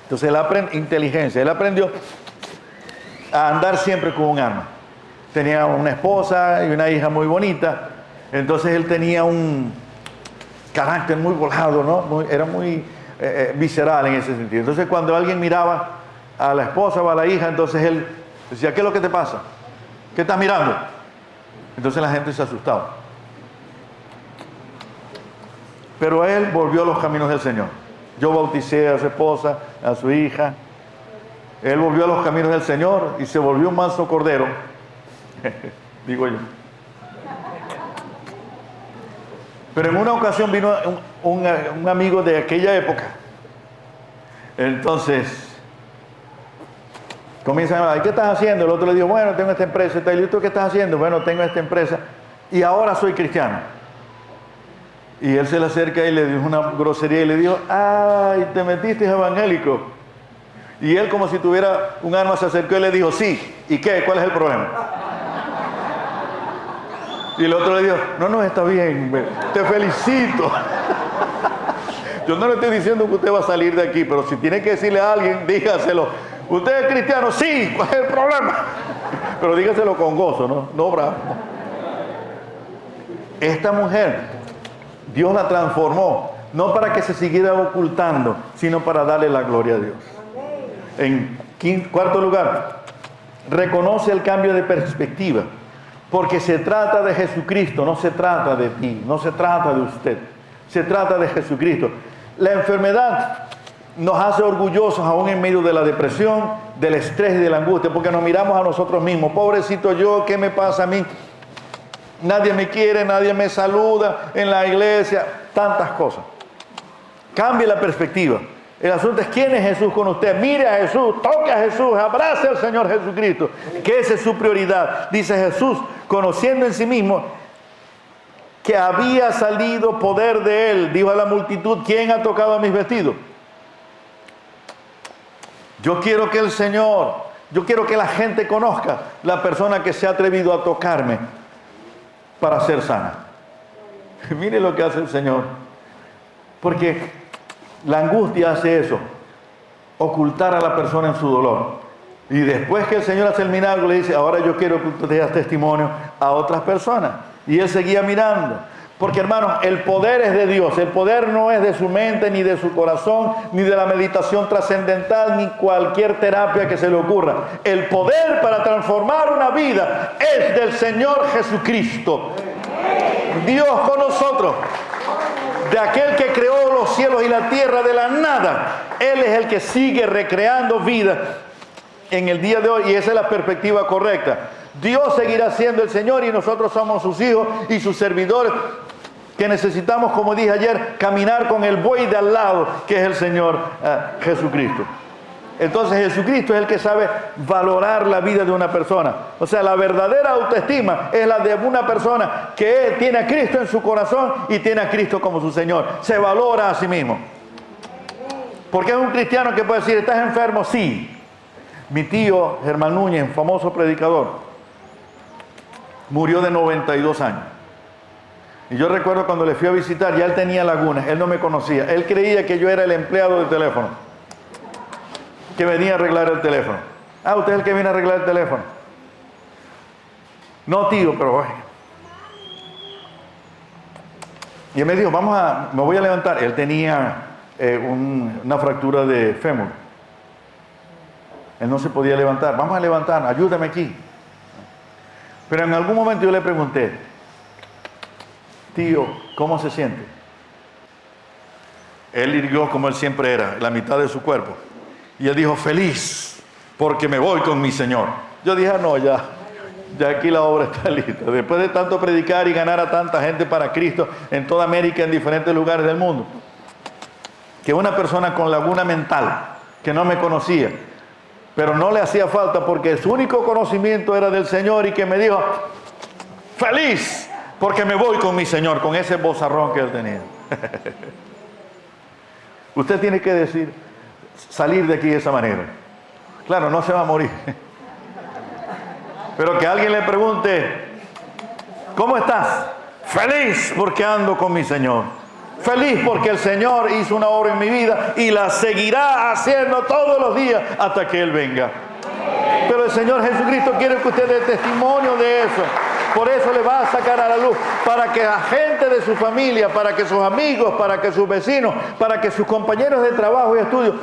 Entonces él aprendió inteligencia, él aprendió a andar siempre con un arma. Tenía una esposa y una hija muy bonita, entonces él tenía un carácter muy volado, ¿no? Era muy visceral en ese sentido. Entonces cuando alguien miraba a la esposa o a la hija, entonces él decía, ¿qué es lo que te pasa? ¿Qué estás mirando? Entonces la gente se asustaba. Pero él volvió a los caminos del Señor. Yo bauticé a su esposa, a su hija. Él volvió a los caminos del Señor y se volvió un manso cordero. Digo yo. Pero en una ocasión vino un amigo de aquella época. Entonces, comienzan a hablar, ¿qué estás haciendo? El otro le dijo, bueno, tengo esta empresa. ¿Y tú qué estás haciendo? Bueno, tengo esta empresa y ahora soy cristiano. Y él se le acerca y le dijo una grosería y le dijo, ¡ay, te metiste evangélico! Y él, como si tuviera un arma, se acercó y le dijo, sí, ¿y qué? ¿Cuál es el problema? Y el otro le dijo, no, está bien, te felicito. Yo no le estoy diciendo que usted va a salir de aquí, pero si tiene que decirle a alguien, dígaselo. ¿Usted es cristiano? Sí, ¿cuál es el problema? Pero dígaselo con gozo, ¿no? bravo. Esta mujer, Dios la transformó, no para que se siguiera ocultando, sino para darle la gloria a Dios. En cuarto lugar, reconoce el cambio de perspectiva. Porque se trata de Jesucristo, no se trata de ti, no se trata de usted. Se trata de Jesucristo. La enfermedad nos hace orgullosos aún en medio de la depresión, del estrés y de la angustia, porque nos miramos a nosotros mismos. Pobrecito yo, ¿qué me pasa a mí? Nadie me quiere, nadie me saluda en la iglesia, tantas cosas. Cambie la perspectiva. El asunto es quién es Jesús con usted. Mire a Jesús, toque a Jesús, abrace al Señor Jesucristo, que esa es su prioridad. Dice Jesús, conociendo en sí mismo que había salido poder de él, dijo a la multitud, ¿quién ha tocado mis vestidos? Yo quiero que el Señor, yo quiero que la gente conozca la persona que se ha atrevido a tocarme para ser sana. Mire lo que hace el Señor. Porque la angustia hace eso, ocultar a la persona en su dolor. Y después que el Señor hace el milagro, le dice, ahora yo quiero que tú te das testimonio a otras personas. Y él seguía mirando. Porque hermanos, el poder es de Dios. El poder no es de su mente, ni de su corazón, ni de la meditación trascendental, ni cualquier terapia que se le ocurra. El poder para transformar una vida es del Señor Jesucristo. Dios con nosotros. De aquel que creó los cielos y la tierra de la nada. Él es el que sigue recreando vida en el día de hoy, y esa es la perspectiva correcta. Dios seguirá siendo el Señor y nosotros somos sus hijos y sus servidores, que necesitamos, como dije ayer, caminar con el buey de al lado, que es el Señor Jesucristo. Entonces Jesucristo es el que sabe valorar la vida de una persona. O sea, la verdadera autoestima es la de una persona que tiene a Cristo en su corazón y tiene a Cristo como su Señor. Se valora a sí mismo. Porque es un cristiano que puede decir, ¿estás enfermo? Sí. Mi tío Germán Núñez, famoso predicador, murió de 92 años. Y yo recuerdo cuando le fui a visitar, ya él tenía lagunas, él no me conocía. Él creía que yo era el empleado del teléfono, que venía a arreglar el teléfono. Ah, usted es el que viene a arreglar el teléfono. No, tío, pero oye. Y él me dijo, me voy a levantar. Él tenía una fractura de fémur. Él no se podía levantar. Vamos a levantar, ayúdame aquí. Pero en algún momento yo le pregunté, tío, ¿cómo se siente? Él irguió como él siempre era, la mitad de su cuerpo. Y él dijo, feliz, porque me voy con mi Señor. Yo dije, no, ya aquí la obra está lista. Después de tanto predicar y ganar a tanta gente para Cristo en toda América, en diferentes lugares del mundo, que una persona con laguna mental, que no me conocía, pero no le hacía falta porque su único conocimiento era del Señor y que me dijo, feliz, porque me voy con mi Señor, con ese vozarrón que él tenía. Usted tiene que salir de aquí de esa manera. Claro, no se va a morir. Pero que alguien le pregunte, ¿cómo estás? Feliz porque ando con mi Señor. Feliz porque el Señor hizo una obra en mi vida y la seguirá haciendo todos los días hasta que Él venga. Pero el Señor Jesucristo quiere que usted dé testimonio de eso. Por eso le va a sacar a la luz, para que la gente de su familia, para que sus amigos, para que sus vecinos, para que sus compañeros de trabajo y estudio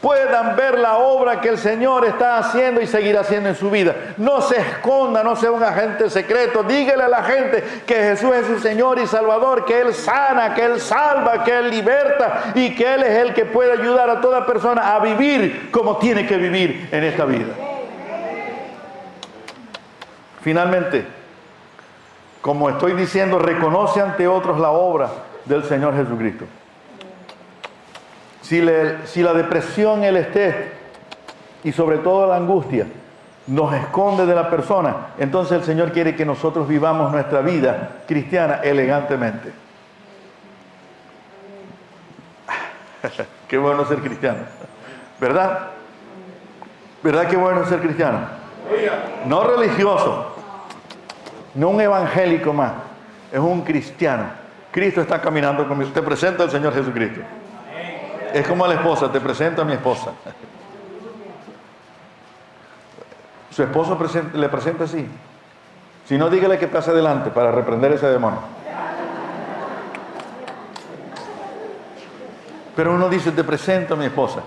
puedan ver la obra que el Señor está haciendo y seguirá haciendo en su vida. No se esconda, no sea un agente secreto. Dígale a la gente que Jesús es su Señor y Salvador, que Él sana, que Él salva, que Él liberta y que Él es el que puede ayudar a toda persona a vivir como tiene que vivir en esta vida. Finalmente, como estoy diciendo, reconoce ante otros la obra del Señor Jesucristo. Si la depresión, el estrés y sobre todo la angustia nos esconde de la persona, entonces el Señor quiere que nosotros vivamos nuestra vida cristiana elegantemente. Qué bueno ser cristiano, ¿verdad? ¿Verdad que bueno ser cristiano? No religioso, no un evangélico más, es un cristiano. Cristo está caminando conmigo. Te presento al Señor Jesucristo. Es como a la esposa, te presento a mi esposa. Su esposo le presenta así. Si no, dígale que pase adelante para reprender ese demonio. Pero uno dice, te presento a mi esposa.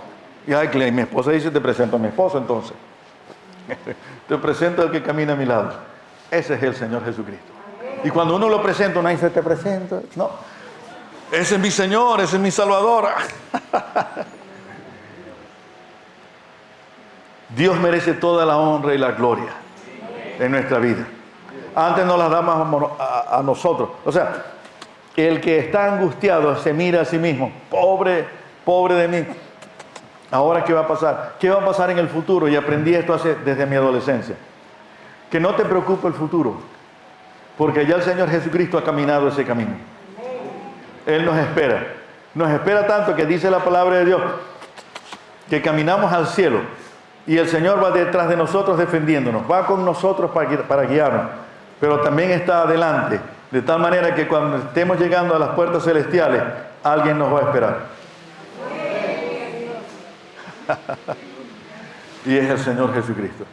Y ay, mi esposa dice, te presento a mi esposo entonces. Te presento al que camina a mi lado. Ese es el Señor Jesucristo. Y cuando uno lo presenta, uno dice, te presento. No. Ese es mi Señor, ese es mi Salvador. Dios merece toda la honra y la gloria en nuestra vida. Antes nos las damos a nosotros. O sea, el que está angustiado se mira a sí mismo. Pobre, pobre de mí. Ahora, ¿qué va a pasar? ¿Qué va a pasar en el futuro? Y aprendí esto desde mi adolescencia. Que no te preocupe el futuro, porque ya el Señor Jesucristo ha caminado ese camino. Él nos espera tanto que dice la palabra de Dios que caminamos al cielo y el Señor va detrás de nosotros defendiéndonos, va con nosotros para guiarnos, pero también está adelante, de tal manera que cuando estemos llegando a las puertas celestiales, alguien nos va a esperar. Y es el Señor Jesucristo.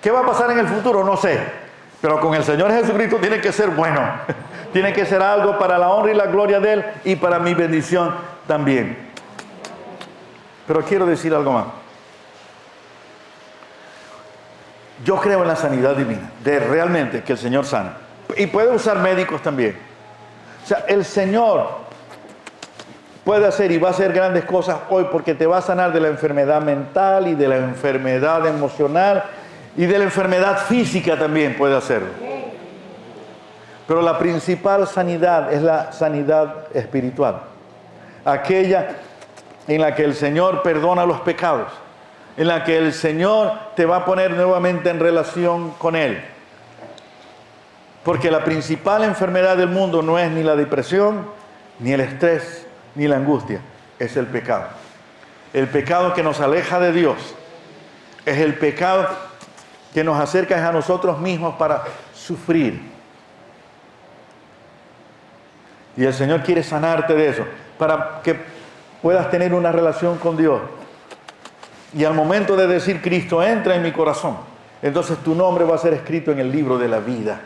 ¿Qué va a pasar en el futuro? No sé, pero con el Señor Jesucristo tiene que ser bueno. Tiene que ser algo para la honra y la gloria de Él y para mi bendición también. Pero quiero decir algo más. Yo creo en la sanidad divina, de realmente que el Señor sana. Y puede usar médicos también. O sea, el Señor puede hacer y va a hacer grandes cosas hoy porque te va a sanar de la enfermedad mental y de la enfermedad emocional y de la enfermedad física también puede hacerlo. Pero la principal sanidad es la sanidad espiritual. Aquella en la que el Señor perdona los pecados. En la que el Señor te va a poner nuevamente en relación con Él. Porque la principal enfermedad del mundo no es ni la depresión, ni el estrés, ni la angustia. Es el pecado. El pecado que nos aleja de Dios. Es el pecado que nos acerca a nosotros mismos para sufrir. Y el Señor quiere sanarte de eso, para que puedas tener una relación con Dios. Y al momento de decir, Cristo entra en mi corazón, entonces tu nombre va a ser escrito en el libro de la vida.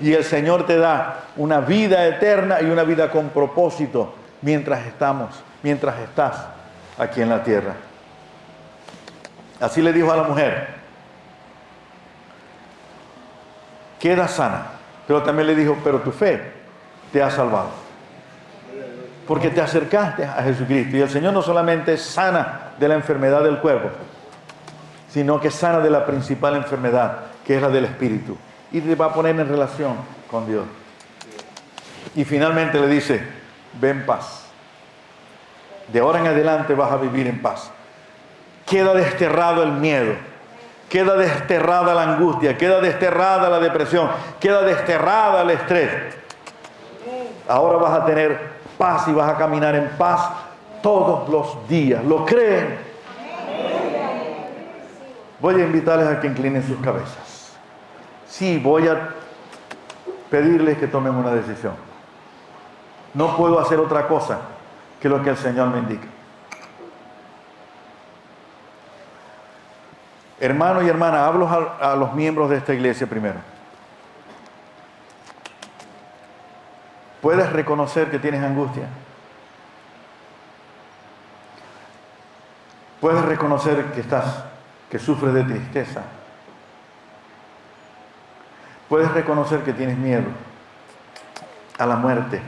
Y el Señor te da una vida eterna y una vida con propósito mientras estás aquí en la tierra. Así le dijo a la mujer, queda sana. Pero también le dijo, pero tu fe te ha salvado. Porque te acercaste a Jesucristo. Y el Señor no solamente sana de la enfermedad del cuerpo, sino que sana de la principal enfermedad, que es la del espíritu. Y te va a poner en relación con Dios. Y finalmente le dice, ve en paz. De ahora en adelante vas a vivir en paz. Queda desterrado el miedo. Queda desterrada la angustia. Queda desterrada la depresión. Queda desterrada el estrés. Ahora vas a tener paz y vas a caminar en paz todos los días. ¿Lo creen? Voy a invitarles a que inclinen sus cabezas. Sí, voy a pedirles que tomen una decisión. No puedo hacer otra cosa que lo que el Señor me indica. Hermano y hermana, hablo a los miembros de esta iglesia primero. ¿Puedes reconocer que tienes angustia? ¿Puedes reconocer que sufres de tristeza? ¿Puedes reconocer que tienes miedo a la muerte,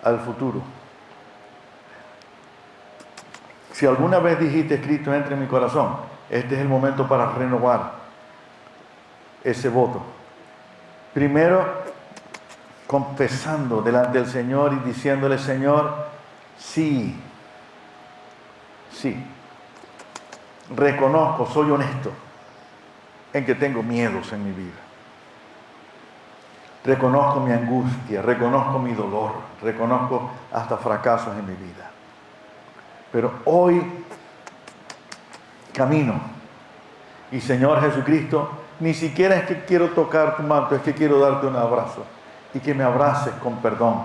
al futuro? Si alguna vez dijiste, Cristo entra en mi corazón, este es el momento para renovar ese voto. Primero, confesando delante del Señor y diciéndole, Señor, sí, reconozco, soy honesto en que tengo miedos en mi vida. Reconozco mi angustia, reconozco mi dolor, reconozco hasta fracasos en mi vida. Pero hoy camino. Y Señor Jesucristo, ni siquiera es que quiero tocar tu manto, es que quiero darte un abrazo. Y que me abraces con perdón.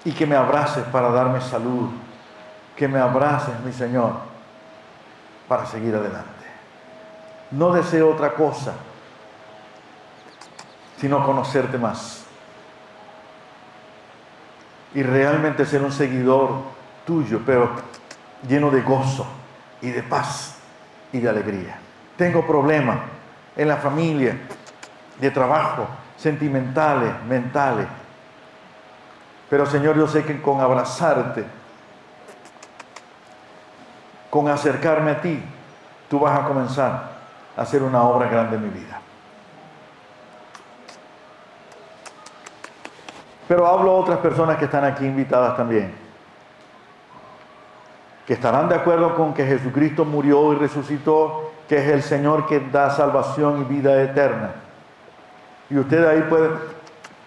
Y que me abraces para darme salud. Que me abraces, mi Señor, para seguir adelante. No deseo otra cosa, sino conocerte más. Y realmente ser un seguidor tuyo, pero lleno de gozo y de paz y de alegría. Tengo problemas en la familia, de trabajo, sentimentales, mentales. Pero Señor, yo sé que con abrazarte, con acercarme a ti, tú vas a comenzar a hacer una obra grande en mi vida. Pero hablo a otras personas que están aquí invitadas también, que estarán de acuerdo con que Jesucristo murió y resucitó, que es el Señor que da salvación y vida eterna. Y usted ahí puede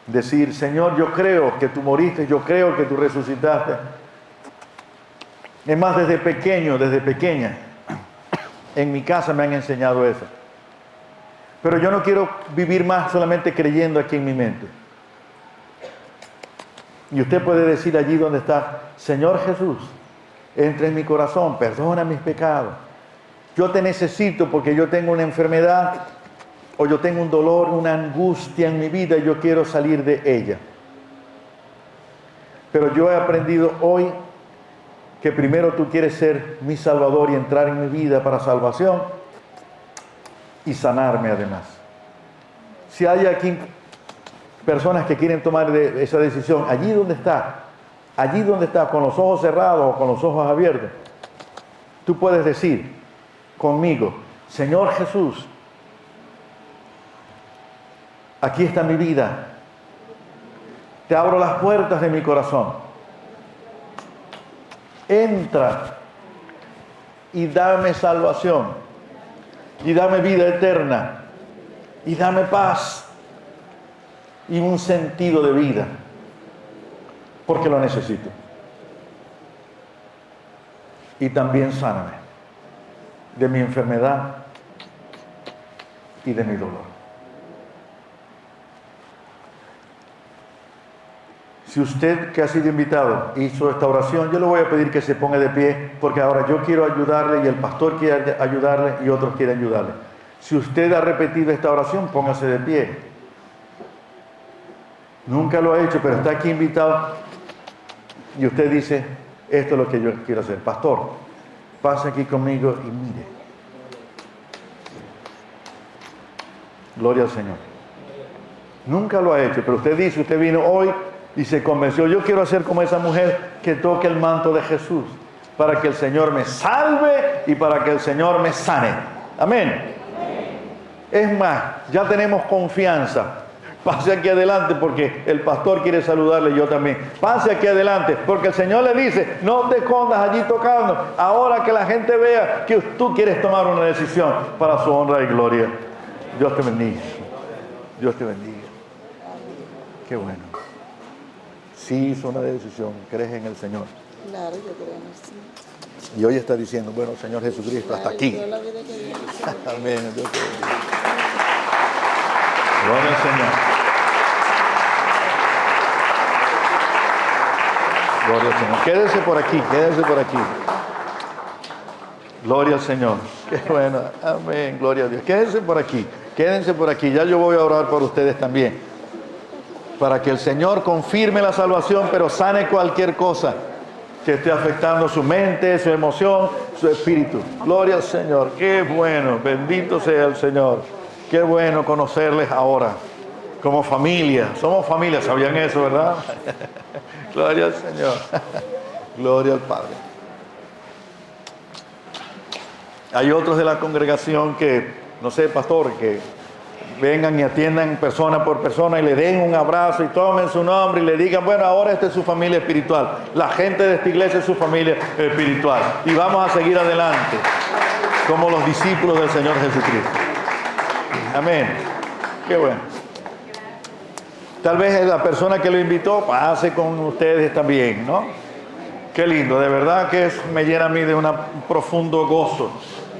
decir, Señor, yo creo que tú moriste, yo creo que tú resucitaste. Es más, desde pequeña, en mi casa me han enseñado eso. Pero yo no quiero vivir más solamente creyendo aquí en mi mente. Y usted puede decir allí donde está, Señor Jesús, entra en mi corazón, perdona mis pecados. Yo te necesito porque yo tengo una enfermedad o yo tengo un dolor, una angustia en mi vida y yo quiero salir de ella. Pero yo he aprendido hoy que primero tú quieres ser mi Salvador y entrar en mi vida para salvación y sanarme además. Si hay aquí personas que quieren tomar esa decisión, allí donde está, con los ojos cerrados o con los ojos abiertos, tú puedes decir conmigo, Señor Jesús, aquí está mi vida, te abro las puertas de mi corazón, entra y dame salvación, y dame vida eterna, y dame paz, y un sentido de vida, porque lo necesito. Y también sáname de mi enfermedad y de mi dolor. Si usted que ha sido invitado hizo esta oración, yo le voy a pedir que se ponga de pie, porque ahora yo quiero ayudarle y el pastor quiere ayudarle y otros quieren ayudarle. Si usted ha repetido esta oración, póngase de pie. Nunca lo ha hecho, pero está aquí invitado y usted dice, esto es lo que yo quiero hacer. Pastor, pase aquí conmigo y mire. Gloria al Señor. Nunca lo ha hecho, pero usted dice, usted vino hoy y se convenció, yo quiero hacer como esa mujer que toque el manto de Jesús, para que el Señor me salve y para que el Señor me sane. Amén. Es más, ya tenemos confianza. Pase aquí adelante porque el pastor quiere saludarle, yo también. Pase aquí adelante porque el Señor le dice, no te escondas allí tocando. Ahora que la gente vea que tú quieres tomar una decisión para su honra y gloria. Dios te bendiga. Dios te bendiga. Qué bueno. Sí hizo una decisión, crees en el Señor. Claro, yo creo en el Señor. Y hoy está diciendo, bueno, Señor Jesucristo, hasta aquí. Amén. Dios te bendiga. Gloria al Señor. Gloria al Señor. Quédese por aquí, quédese por aquí. Gloria al Señor. Qué bueno. Amén. Gloria a Dios. Quédense por aquí. Quédense por aquí. Ya yo voy a orar por ustedes también. Para que el Señor confirme la salvación, pero sane cualquier cosa que esté afectando su mente, su emoción, su espíritu. Gloria al Señor. Qué bueno. Bendito sea el Señor. Qué bueno conocerles ahora. Como familia. Somos familia. ¿Sabían eso, verdad? Gloria al Señor. Gloria al Padre. Hay otros de la congregación que, no sé, pastor, que vengan y atiendan persona por persona y le den un abrazo y tomen su nombre y le digan, bueno, ahora esta es su familia espiritual. La gente de esta iglesia es su familia espiritual. Y vamos a seguir adelante como los discípulos del Señor Jesucristo. Amén. Qué bueno. Tal vez la persona que lo invitó pase con ustedes también, ¿no? Qué lindo, de verdad que me llena a mí de un profundo gozo,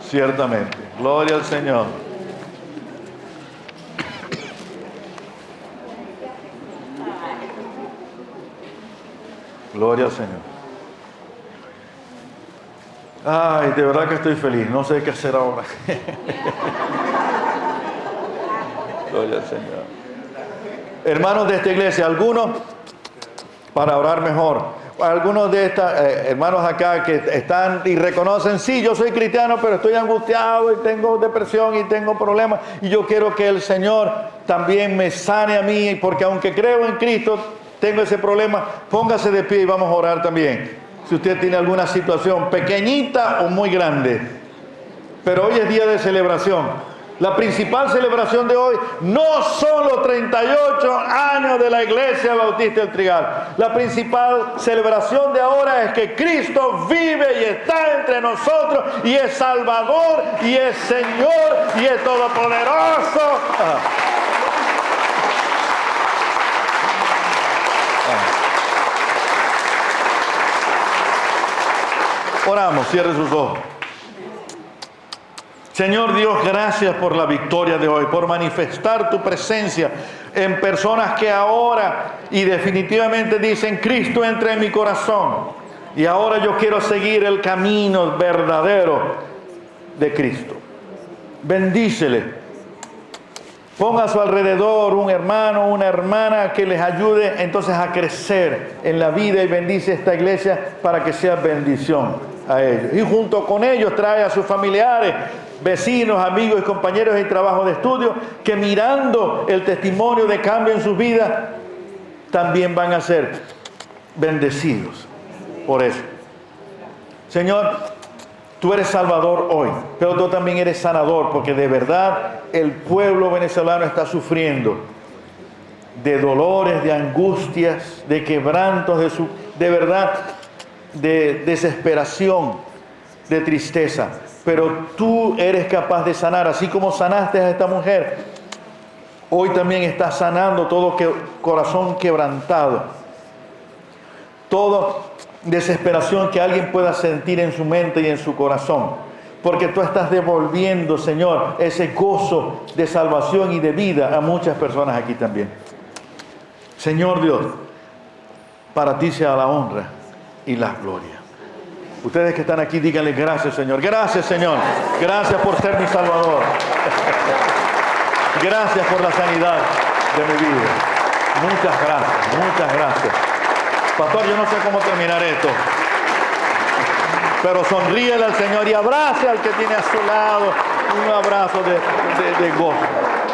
ciertamente. Gloria al Señor. Gloria al Señor. Ay, de verdad que estoy feliz, no sé qué hacer ahora. Gloria al Señor. Hermanos de esta iglesia, algunos, para orar mejor, algunos de estos hermanos acá que están y reconocen, sí, yo soy cristiano, pero estoy angustiado y tengo depresión y tengo problemas y yo quiero que el Señor también me sane a mí, porque aunque creo en Cristo, tengo ese problema, póngase de pie y vamos a orar también. Si usted tiene alguna situación pequeñita o muy grande, pero hoy es día de celebración. La principal celebración de hoy no son los 38 años de la Iglesia Bautista del Trigal. La principal celebración de ahora es que Cristo vive y está entre nosotros y es Salvador y es Señor y es Todopoderoso. Oramos, cierre sus ojos. Señor Dios, gracias por la victoria de hoy, por manifestar tu presencia en personas que ahora y definitivamente dicen, Cristo entra en mi corazón y ahora yo quiero seguir el camino verdadero de Cristo. Bendícele. Ponga a su alrededor un hermano, una hermana que les ayude entonces a crecer en la vida y bendice esta iglesia para que sea bendición a ellos. Y junto con ellos trae a sus familiares, vecinos, amigos y compañeros de trabajo de estudio que mirando el testimonio de cambio en sus vidas también van a ser bendecidos por eso. Señor, tú eres salvador hoy, pero tú también eres sanador, porque de verdad el pueblo venezolano está sufriendo de dolores, de angustias, de quebrantos, de verdad, de desesperación, de tristeza. Pero tú eres capaz de sanar, así como sanaste a esta mujer. Hoy también estás sanando todo corazón quebrantado, toda desesperación que alguien pueda sentir en su mente y en su corazón. Porque tú estás devolviendo, Señor, ese gozo de salvación y de vida a muchas personas aquí también. Señor Dios, Para ti sea la honra y la gloria. Ustedes que están aquí, díganle gracias, Señor. Gracias, Señor. Gracias por ser mi Salvador. Gracias por la sanidad de mi vida. Muchas gracias, muchas gracias. Pastor, yo no sé cómo terminar esto, pero sonríele al Señor y abrace al que tiene a su lado. Un abrazo de gozo.